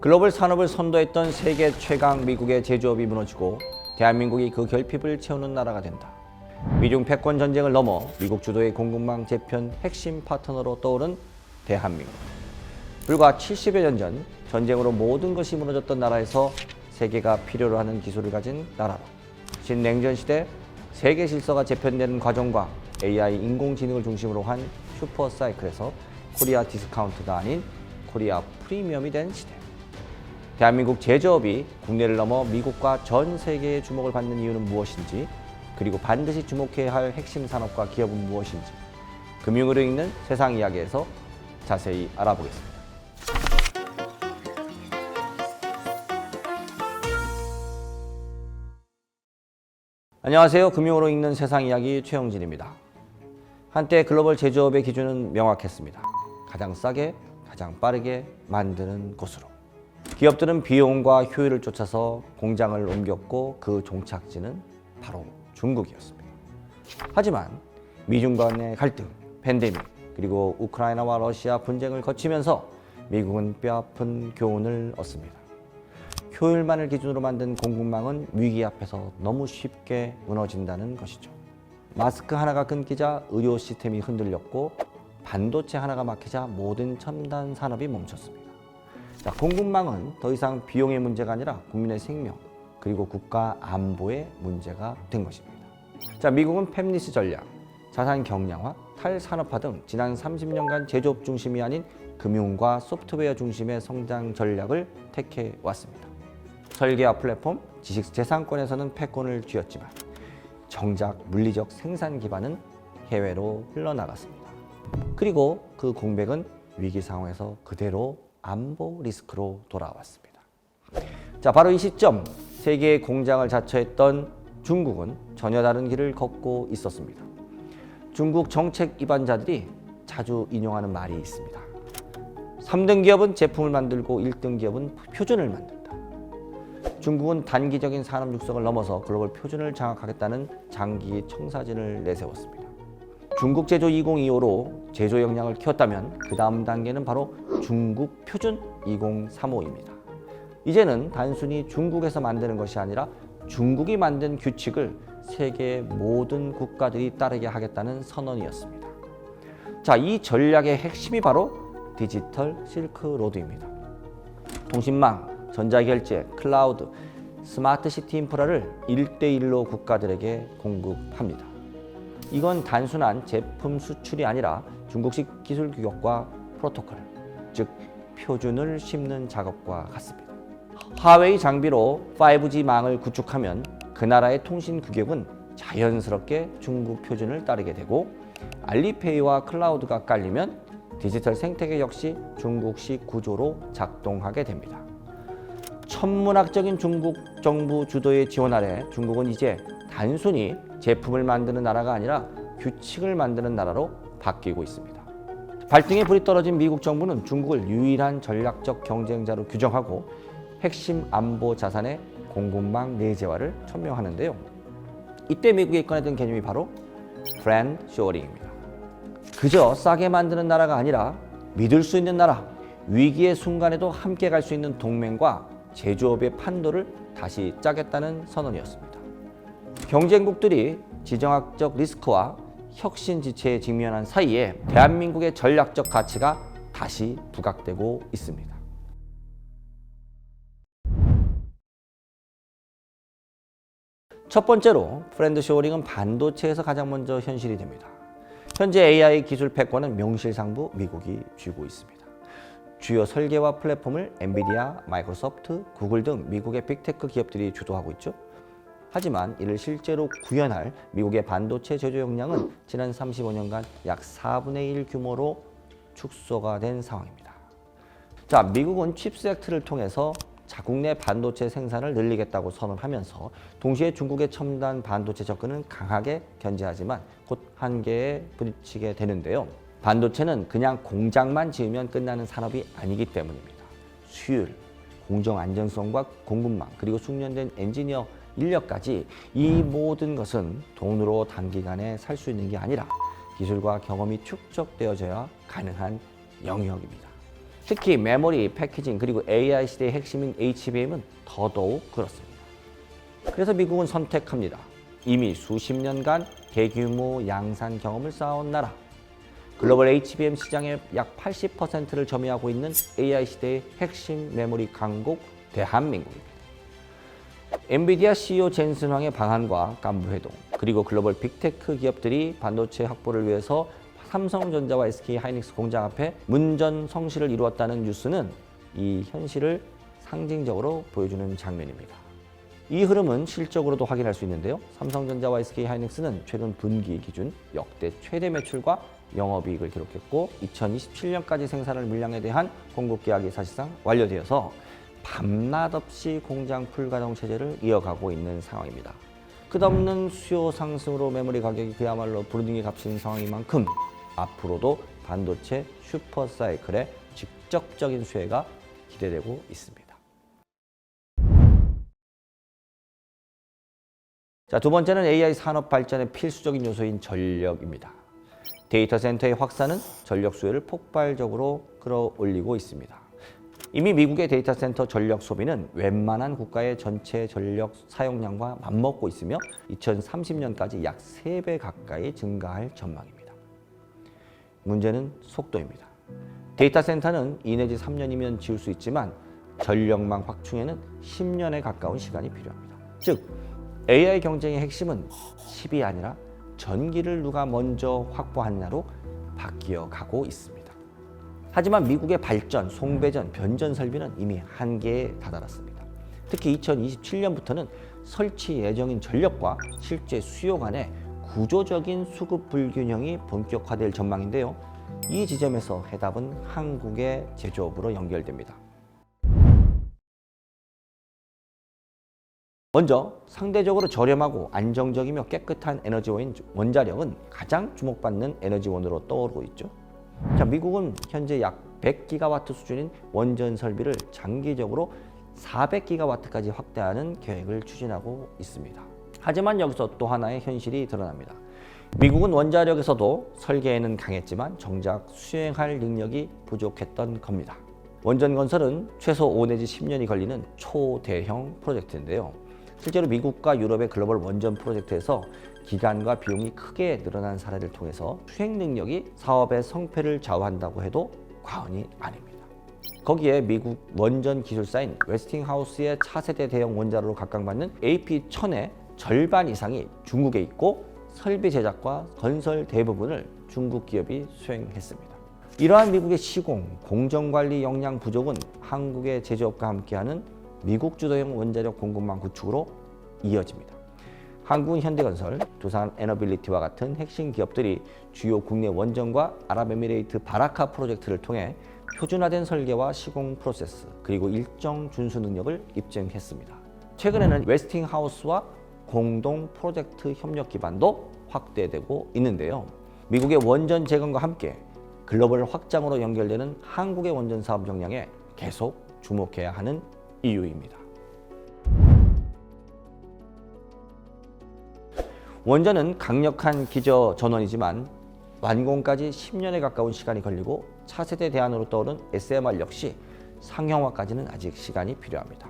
글로벌 산업을 선도했던 세계 최강 미국의 제조업이 무너지고 대한민국이 그 결핍을 채우는 나라가 된다. 미중 패권 전쟁을 넘어 미국 주도의 공급망 재편 핵심 파트너로 떠오른 대한민국. 불과 70여 년 전 전쟁으로 모든 것이 무너졌던 나라에서 세계가 필요로 하는 기술을 가진 나라로 신냉전 시대 세계 질서가 재편되는 과정과 AI 인공지능을 중심으로 한 슈퍼사이클에서 코리아 디스카운트가 아닌 코리아 프리미엄이 된 시대. 대한민국 제조업이 국내를 넘어 미국과 전 세계의 주목을 받는 이유는 무엇인지, 그리고 반드시 주목해야 할 핵심 산업과 기업은 무엇인지, 금융으로 읽는 세상 이야기에서 자세히 알아보겠습니다. 안녕하세요. 금융으로 읽는 세상 이야기 최영진입니다. 한때 글로벌 제조업의 기준은 명확했습니다. 가장 싸게, 가장 빠르게 만드는 곳으로. 기업들은 비용과 효율을 쫓아서 공장을 옮겼고 그 종착지는 바로 중국이었습니다. 하지만 미중 간의 갈등, 팬데믹, 그리고 우크라이나와 러시아 분쟁을 거치면서 미국은 뼈아픈 교훈을 얻습니다. 효율만을 기준으로 만든 공급망은 위기 앞에서 너무 쉽게 무너진다는 것이죠. 마스크 하나가 끊기자 의료 시스템이 흔들렸고 반도체 하나가 막히자 모든 첨단 산업이 멈췄습니다. 자, 공급망은 더 이상 비용의 문제가 아니라 국민의 생명 그리고 국가 안보의 문제가 된 것입니다. 자, 미국은 팹리스 전략, 자산 경량화, 탈산업화 등 지난 30년간 제조업 중심이 아닌 금융과 소프트웨어 중심의 성장 전략을 택해 왔습니다. 설계와 플랫폼, 지식 재산권에서는 패권을 쥐었지만 정작 물리적 생산 기반은 해외로 흘러나갔습니다. 그리고 그 공백은 위기 상황에서 그대로 안보 리스크로 돌아왔습니다. 자, 바로 이 시점 세계의 공장을 자처했던 중국은 전혀 다른 길을 걷고 있었습니다. 중국 정책 입안자들이 자주 인용하는 말이 있습니다. 3등 기업은 제품을 만들고 1등 기업은 표준을 만든다. 중국은 단기적인 산업 육성을 넘어서 글로벌 표준을 장악하겠다는 장기 청사진을 내세웠습니다. 중국 제조 2025로 제조 역량을 키웠다면 그 다음 단계는 바로 중국 표준 2035입니다. 이제는 단순히 중국에서 만드는 것이 아니라 중국이 만든 규칙을 세계의 모든 국가들이 따르게 하겠다는 선언이었습니다. 자, 이 전략의 핵심이 바로 디지털 실크로드입니다. 통신망, 전자결제, 클라우드, 스마트시티 인프라를 1대1로 국가들에게 공급합니다. 이건 단순한 제품 수출이 아니라 중국식 기술 규격과 프로토콜, 즉 표준을 심는 작업과 같습니다. 화웨이 장비로 5G 망을 구축하면 그 나라의 통신 규격은 자연스럽게 중국 표준을 따르게 되고, 알리페이와 클라우드가 깔리면 디지털 생태계 역시 중국식 구조로 작동하게 됩니다. 천문학적인 중국 정부 주도의 지원 아래 중국은 이제 단순히 제품을 만드는 나라가 아니라 규칙을 만드는 나라로 바뀌고 있습니다. 발등에 불이 떨어진 미국 정부는 중국을 유일한 전략적 경쟁자로 규정하고 핵심 안보 자산의 공급망 내재화를 천명하는데요. 이때 미국이 꺼내든 개념이 바로 프렌드 쇼어링입니다. 그저 싸게 만드는 나라가 아니라 믿을 수 있는 나라, 위기의 순간에도 함께 갈 수 있는 동맹과 제조업의 판도를 다시 짜겠다는 선언이었습니다. 경쟁국들이 지정학적 리스크와 혁신 지체에 직면한 사이에 대한민국의 전략적 가치가 다시 부각되고 있습니다. 첫 번째로 프렌드 쇼어링은 반도체에서 가장 먼저 현실이 됩니다. 현재 AI 기술 패권은 명실상부 미국이 쥐고 있습니다. 주요 설계와 플랫폼을 엔비디아, 마이크로소프트, 구글 등 미국의 빅테크 기업들이 주도하고 있죠. 하지만 이를 실제로 구현할 미국의 반도체 제조 역량은 지난 35년간 약 4분의 1 규모로 축소가 된 상황입니다. 자, 미국은 칩스 액트를 통해서 자국 내 반도체 생산을 늘리겠다고 선언하면서 동시에 중국의 첨단 반도체 접근은 강하게 견제하지만 곧 한계에 부딪히게 되는데요. 반도체는 그냥 공장만 지으면 끝나는 산업이 아니기 때문입니다. 수율, 공정 안정성과 공급망, 그리고 숙련된 엔지니어 인력까지 이 모든 것은 돈으로 단기간에 살 수 있는 게 아니라 기술과 경험이 축적되어져야 가능한 영역입니다. 특히 메모리, 패키징 그리고 AI 시대의 핵심인 HBM은 더더욱 그렇습니다. 그래서 미국은 선택합니다. 이미 수십 년간 대규모 양산 경험을 쌓아온 나라. 글로벌 HBM 시장의 약 80%를 점유하고 있는 AI 시대의 핵심 메모리 강국 대한민국입니다. 엔비디아 CEO 젠슨 황의 방한과 간부 회동, 그리고 글로벌 빅테크 기업들이 반도체 확보를 위해서 삼성전자와 SK하이닉스 공장 앞에 문전성시를 이루었다는 뉴스는 이 현실을 상징적으로 보여주는 장면입니다. 이 흐름은 실적으로도 확인할 수 있는데요. 삼성전자와 SK하이닉스는 최근 분기 기준 역대 최대 매출과 영업이익을 기록했고 2027년까지 생산할 물량에 대한 공급 계약이 사실상 완료되어서 밤낮 없이 공장 풀가동 체제를 이어가고 있는 상황입니다. 끝없는 수요 상승으로 메모리 가격이 그야말로 부르등이 값인 상황인 만큼 앞으로도 반도체 슈퍼사이클의 직접적인 수혜가 기대되고 있습니다. 자, 두 번째는 AI 산업 발전의 필수적인 요소인 전력입니다. 데이터 센터의 확산은 전력 수요를 폭발적으로 끌어올리고 있습니다. 이미 미국의 데이터 센터 전력 소비는 웬만한 국가의 전체 전력 사용량과 맞먹고 있으며 2030년까지 약 3배 가까이 증가할 전망입니다. 문제는 속도입니다. 데이터 센터는 2 내지 3년이면 지을 수 있지만 전력망 확충에는 10년에 가까운 시간이 필요합니다. 즉, AI 경쟁의 핵심은 칩이 아니라 전기를 누가 먼저 확보하느냐로 바뀌어 가고 있습니다. 하지만 미국의 발전, 송배전, 변전 설비는 이미 한계에 다다랐습니다. 특히 2027년부터는 설치 예정인 전력과 실제 수요 간의 구조적인 수급 불균형이 본격화될 전망인데요. 이 지점에서 해답은 한국의 제조업으로 연결됩니다. 먼저 상대적으로 저렴하고 안정적이며 깨끗한 에너지원인 원자력은 가장 주목받는 에너지원으로 떠오르고 있죠. 자, 미국은 현재 약 100기가와트 수준인 원전 설비를 장기적으로 400기가와트까지 확대하는 계획을 추진하고 있습니다. 하지만 여기서 또 하나의 현실이 드러납니다. 미국은 원자력에서도 설계에는 강했지만 정작 수행할 능력이 부족했던 겁니다. 원전 건설은 최소 5 내지 10년이 걸리는 초대형 프로젝트인데요. 실제로 미국과 유럽의 글로벌 원전 프로젝트에서 기간과 비용이 크게 늘어난 사례를 통해서 수행 능력이 사업의 성패를 좌우한다고 해도 과언이 아닙니다. 거기에 미국 원전 기술사인 웨스팅하우스의 차세대 대형 원자로로 각광받는 AP1000의 절반 이상이 중국에 있고 설비 제작과 건설 대부분을 중국 기업이 수행했습니다. 이러한 미국의 시공, 공정관리 역량 부족은 한국의 제조업과 함께하는 미국 주도형 원자력 공급망 구축으로 이어집니다. 한국은 현대건설, 두산 에너빌리티와 같은 핵심 기업들이 주요 국내 원전과 아랍에미레이트 바라카 프로젝트를 통해 표준화된 설계와 시공 프로세스, 그리고 일정 준수 능력을 입증했습니다. 최근에는 웨스팅하우스와 공동 프로젝트 협력 기반도 확대되고 있는데요. 미국의 원전 재건과 함께 글로벌 확장으로 연결되는 한국의 원전 사업 역량에 계속 주목해야 하는 이유입니다. 원전은 강력한 기저 전원이지만 완공까지 10년에 가까운 시간이 걸리고 차세대 대안으로 떠오른 SMR 역시 상용화까지는 아직 시간이 필요합니다.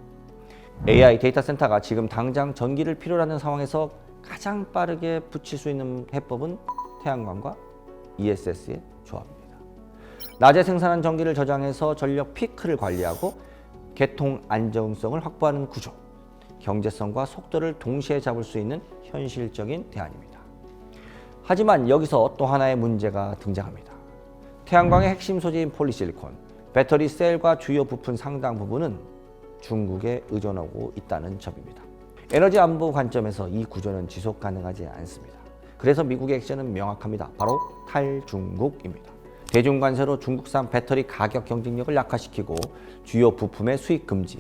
AI 데이터 센터가 지금 당장 전기를 필요로 하는 상황에서 가장 빠르게 붙일 수 있는 해법은 태양광과 ESS의 조합입니다. 낮에 생산한 전기를 저장해서 전력 피크를 관리하고 개통 안정성을 확보하는 구조, 경제성과 속도를 동시에 잡을 수 있는 현실적인 대안입니다. 하지만 여기서 또 하나의 문제가 등장합니다. 태양광의 핵심 소재인 폴리실리콘, 배터리 셀과 주요 부품 상당 부분은 중국에 의존하고 있다는 점입니다. 에너지 안보 관점에서 이 구조는 지속 가능하지 않습니다. 그래서 미국의 액션은 명확합니다. 바로 탈중국입니다. 대중관세로 중국산 배터리 가격 경쟁력을 약화시키고 주요 부품의 수입 금지,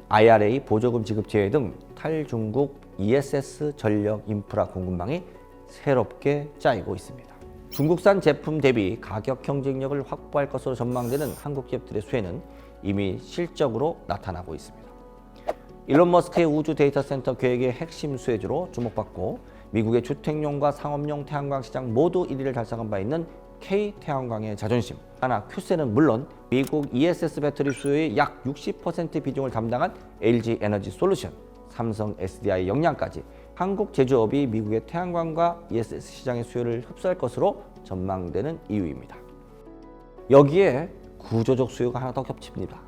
IRA 보조금 지급 제외 등 탈중국 ESS 전력 인프라 공급망이 새롭게 짜이고 있습니다. 중국산 제품 대비 가격 경쟁력을 확보할 것으로 전망되는 한국 기업들의 수혜는 이미 실적으로 나타나고 있습니다. 일론 머스크의 우주 데이터 센터 계획의 핵심 수혜주로 주목받고 미국의 주택용과 상업용 태양광 시장 모두 1위를 달성한 바 있는 K 태양광의 자존심. 하나 큐셀은 물론 미국 ESS 배터리 수요의 약 60% 비중을 담당한 LG 에너지 솔루션, 삼성 SDI 역량까지 한국 제조업이 미국의 태양광과 ESS 시장의 수요를 흡수할 것으로 전망되는 이유입니다. 여기에 구조적 수요가 하나 더 겹칩니다.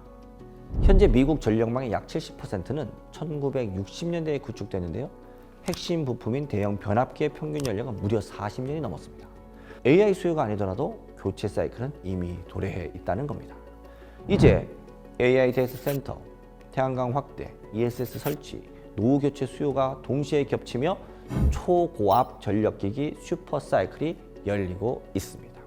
현재 미국 전력망의 약 70%는 1960년대에 구축되는데요. 핵심 부품인 대형 변압기의 평균 연령은 무려 40년이 넘었습니다. AI 수요가 아니더라도 교체 사이클은 이미 도래해 있다는 겁니다. 이제 AI 데이터 센터, 태양광 확대, ESS 설치, 노후 교체 수요가 동시에 겹치며 초고압 전력기기 슈퍼 사이클이 열리고 있습니다.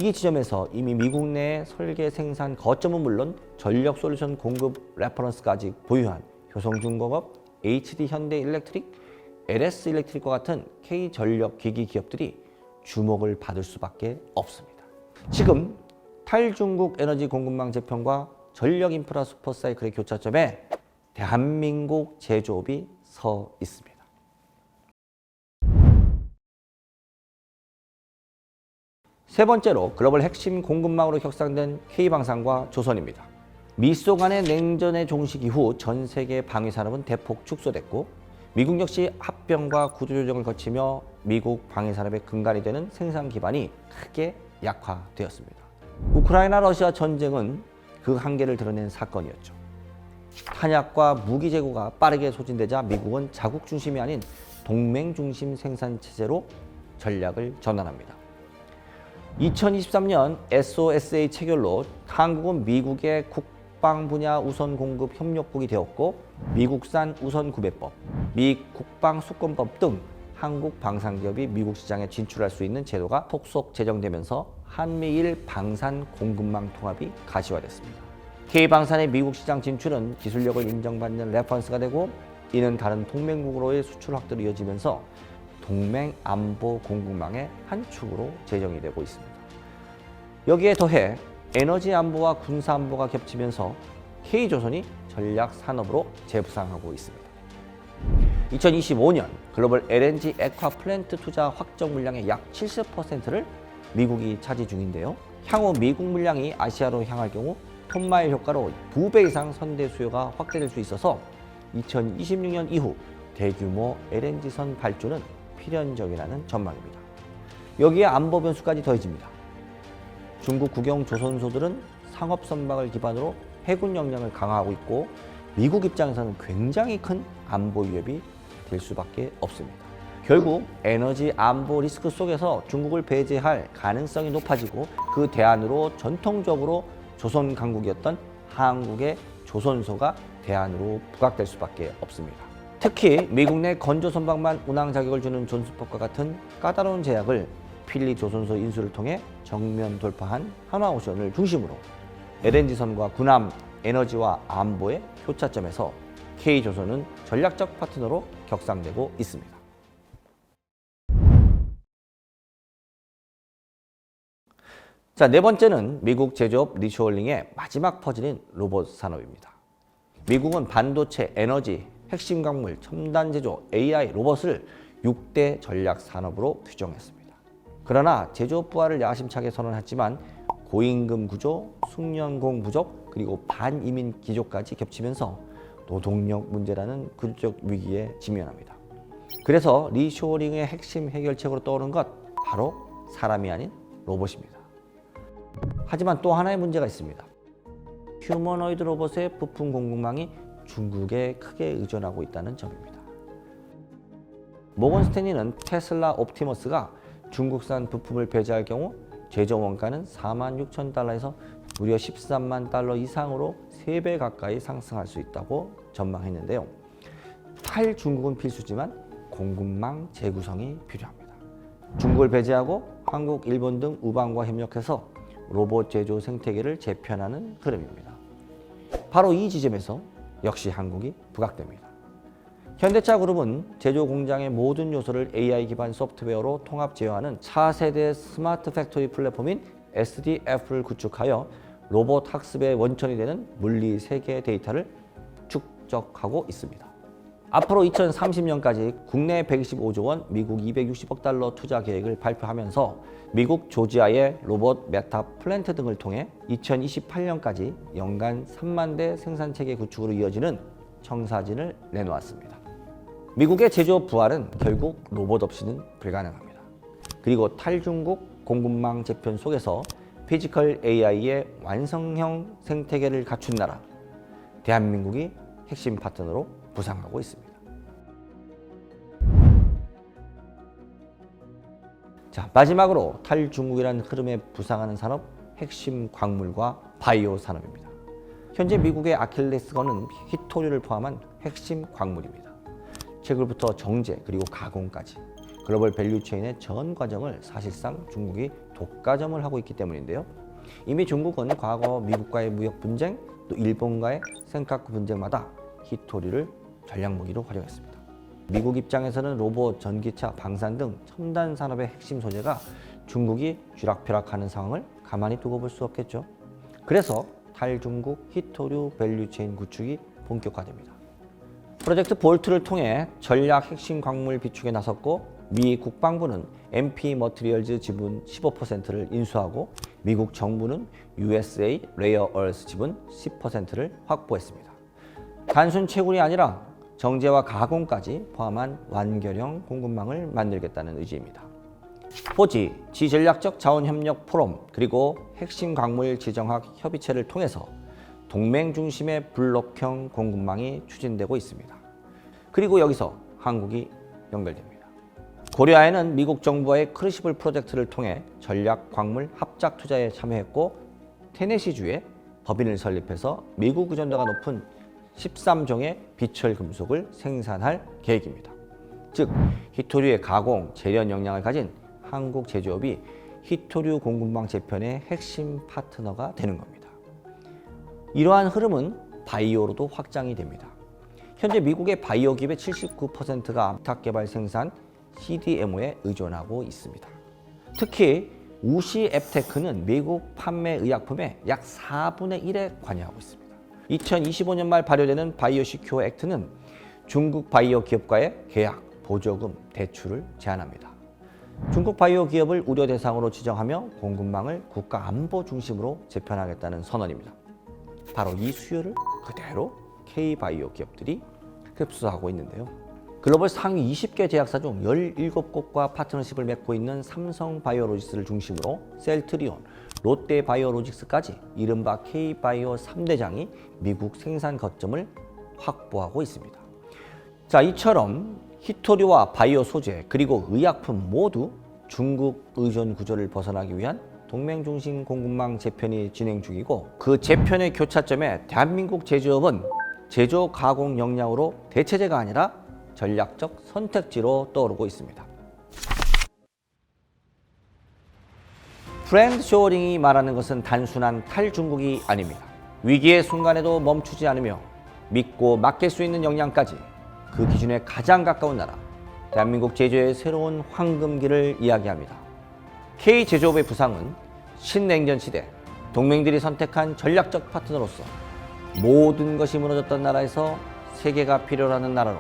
이 지점에서 이미 미국 내 설계 생산 거점은 물론 전력 솔루션 공급 레퍼런스까지 보유한 효성중공업, HD 현대 일렉트릭, LS 일렉트릭과 같은 K 전력 기기 기업들이 주목을 받을 수밖에 없습니다. 지금 탈중국 에너지 공급망 재편과 전력 인프라 슈퍼사이클의 교차점에 대한민국 제조업이 서 있습니다. 세 번째로 글로벌 핵심 공급망으로 혁상된 K방산과 조선입니다. 미소 간의 냉전의 종식 이후 전 세계 방위 산업은 대폭 축소됐고 미국 역시 합병과 구조조정을 거치며 미국 방위 산업의 근간이 되는 생산 기반이 크게 약화되었습니다. 우크라이나 러시아 전쟁은 그 한계를 드러낸 사건이었죠. 탄약과 무기 재고가 빠르게 소진되자 미국은 자국 중심이 아닌 동맹 중심 생산 체제로 전략을 전환합니다. 2023년 SOSA 체결로 한국은 미국의 국방 분야 우선 공급 협력국이 되었고 미국산 우선 구매법, 미 국방 수권법 등 한국 방산기업이 미국 시장에 진출할 수 있는 제도가 속속 제정되면서 한미일 방산 공급망 통합이 가시화됐습니다. K방산의 미국 시장 진출은 기술력을 인정받는 레퍼런스가 되고 이는 다른 동맹국으로의 수출 확대로 이어지면서 동맹 안보 공급망의 한 축으로 제정이 되고 있습니다. 여기에 더해 에너지 안보와 군사 안보가 겹치면서 K조선이 전략 산업으로 재부상하고 있습니다. 2025년 글로벌 LNG 액화 플랜트 투자 확정 물량의 약 70%를 미국이 차지 중인데요. 향후 미국 물량이 아시아로 향할 경우 톤마일 효과로 2배 이상 선대 수요가 확대될 수 있어서 2026년 이후 대규모 LNG선 발주는 필연적이라는 전망입니다. 여기에 안보 변수까지 더해집니다. 중국 국영 조선소들은 상업 선박을 기반으로 해군 역량을 강화하고 있고 미국 입장에서는 굉장히 큰 안보 위협이 될 수밖에 없습니다. 결국 에너지 안보 리스크 속에서 중국을 배제할 가능성이 높아지고 그 대안으로 전통적으로 조선 강국이었던 한국의 조선소가 대안으로 부각될 수밖에 없습니다. 특히 미국 내 건조 선박만 운항 자격을 주는 존스법과 같은 까다로운 제약을 필리 조선소 인수를 통해 정면 돌파한 한화오션을 중심으로 LNG선과 군함, 에너지와 안보의 교차점에서 K조선은 전략적 파트너로 격상되고 있습니다. 자, 네 번째는 미국 제조업 리쇼어링의 마지막 퍼즐인 로봇 산업입니다. 미국은 반도체, 에너지, 핵심 광물, 첨단 제조, AI, 로봇을 6대 전략 산업으로 규정했습니다. 그러나 제조업 부활을 야심차게 선언했지만 고임금 구조, 숙련공 부족, 그리고 반이민 기조까지 겹치면서 노동력 문제라는 구조적 위기에 직면합니다. 그래서 리쇼어링의 핵심 해결책으로 떠오른 것 바로 사람이 아닌 로봇입니다. 하지만 또 하나의 문제가 있습니다. 휴머노이드 로봇의 부품 공급망이 중국에 크게 의존하고 있다는 점입니다. 모건 스탠리는 테슬라 옵티머스가 중국산 부품을 배제할 경우 제조 원가는 46,000달러에서 무려 13만 달러 이상으로 3배 가까이 상승할 수 있다고 전망했는데요. 탈중국은 필수지만 공급망 재구성이 필요합니다. 중국을 배제하고 한국, 일본 등 우방과 협력해서 로봇 제조 생태계를 재편하는 흐름입니다. 바로 이 지점에서 역시 한국이 부각됩니다. 현대차 그룹은 제조 공장의 모든 요소를 AI 기반 소프트웨어로 통합 제어하는 차세대 스마트 팩토리 플랫폼인 SDF를 구축하여 로봇 학습의 원천이 되는 물리 세계 데이터를 축적하고 있습니다. 앞으로 2030년까지 국내 125조 원, 미국 260억 달러 투자 계획을 발표하면서 미국 조지아의 로봇 메타 플랜트 등을 통해 2028년까지 연간 3만 대 생산체계 구축으로 이어지는 청사진을 내놓았습니다. 미국의 제조업 부활은 결국 로봇 없이는 불가능합니다. 그리고 탈중국 공급망 재편 속에서 피지컬 AI의 완성형 생태계를 갖춘 나라, 대한민국이 핵심 파트너로 부상하고 있습니다. 자, 마지막으로 탈중국이라는 흐름에 부상하는 산업, 핵심 광물과 바이오 산업입니다. 현재 미국의 아킬레스건은 희토류를 포함한 핵심 광물입니다. 채굴부터 정제 그리고 가공까지 글로벌 밸류체인의 전 과정을 사실상 중국이 독과점을 하고 있기 때문인데요. 이미 중국은 과거 미국과의 무역 분쟁, 또 일본과의 센카쿠 분쟁마다 희토류를 전략무기로 활용했습니다. 미국 입장에서는 로봇, 전기차, 방산 등 첨단 산업의 핵심 소재가 중국이 쥐락펴락하는 상황을 가만히 두고 볼 수 없겠죠. 그래서 탈중국 희토류 밸류체인 구축이 본격화됩니다. 프로젝트 볼트를 통해 전략 핵심 광물 비축에 나섰고 미 국방부는 MP 머티리얼즈 지분 15%를 인수하고 미국 정부는 USA 레어 얼스 지분 10%를 확보했습니다. 단순 채굴이 아니라 정제와 가공까지 포함한 완결형 공급망을 만들겠다는 의지입니다. 포지, 지전략적 자원협력 포럼, 그리고 핵심 광물 지정학 협의체를 통해서 동맹 중심의 블록형 공급망이 추진되고 있습니다. 그리고 여기서 한국이 연결됩니다. 고려아연은 미국 정부와의 크루시블 프로젝트를 통해 전략 광물 합작 투자에 참여했고 테네시주에 법인을 설립해서 미국 의존도가 높은 13종의 비철 금속을 생산할 계획입니다. 즉, 희토류의 가공, 재련 역량을 가진 한국 제조업이 희토류 공급망 재편의 핵심 파트너가 되는 겁니다. 이러한 흐름은 바이오로도 확장이 됩니다. 현재 미국의 바이오 기업의 79%가 암탉 개발 생산 CDMO에 의존하고 있습니다. 특히 우시 앱테크는 미국 판매 의약품의 약 4분의 1에 관여하고 있습니다. 2025년 말 발효되는 바이오 시큐어 액트는 중국 바이오 기업과의 계약, 보조금, 대출을 제한합니다. 중국 바이오 기업을 우려 대상으로 지정하며 공급망을 국가 안보 중심으로 재편하겠다는 선언입니다. 바로 이 수요를 그대로 K-바이오 기업들이 흡수하고 있는데요. 글로벌 상위 20개 제약사 중 17곳과 파트너십을 맺고 있는 삼성바이오로직스를 중심으로 셀트리온, 롯데바이오로직스까지 이른바 K-바이오 3대장이 미국 생산 거점을 확보하고 있습니다. 자, 이처럼 희토류와 바이오 소재 그리고 의약품 모두 중국 의존 구조를 벗어나기 위한 동맹 중심 공급망 재편이 진행 중이고 그 재편의 교차점에 대한민국 제조업은 제조 가공 역량으로 대체제가 아니라 전략적 선택지로 떠오르고 있습니다. 브랜드 쇼어링이 말하는 것은 단순한 탈중국이 아닙니다. 위기의 순간에도 멈추지 않으며 믿고 맡길 수 있는 역량까지 그 기준에 가장 가까운 나라, 대한민국 제조의 새로운 황금기를 이야기합니다. K제조업의 부상은 신냉전 시대 동맹들이 선택한 전략적 파트너로서 모든 것이 무너졌던 나라에서 세계가 필요로 하는 나라로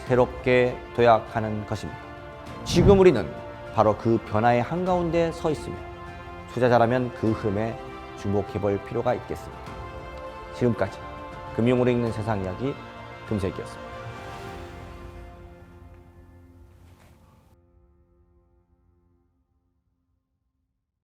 새롭게 도약하는 것입니다. 지금 우리는 바로 그 변화의 한가운데 서 있으며 투자자라면 그 흐름에 주목해볼 필요가 있겠습니다. 지금까지 금융으로 읽는 세상 이야기 금색이었습니다.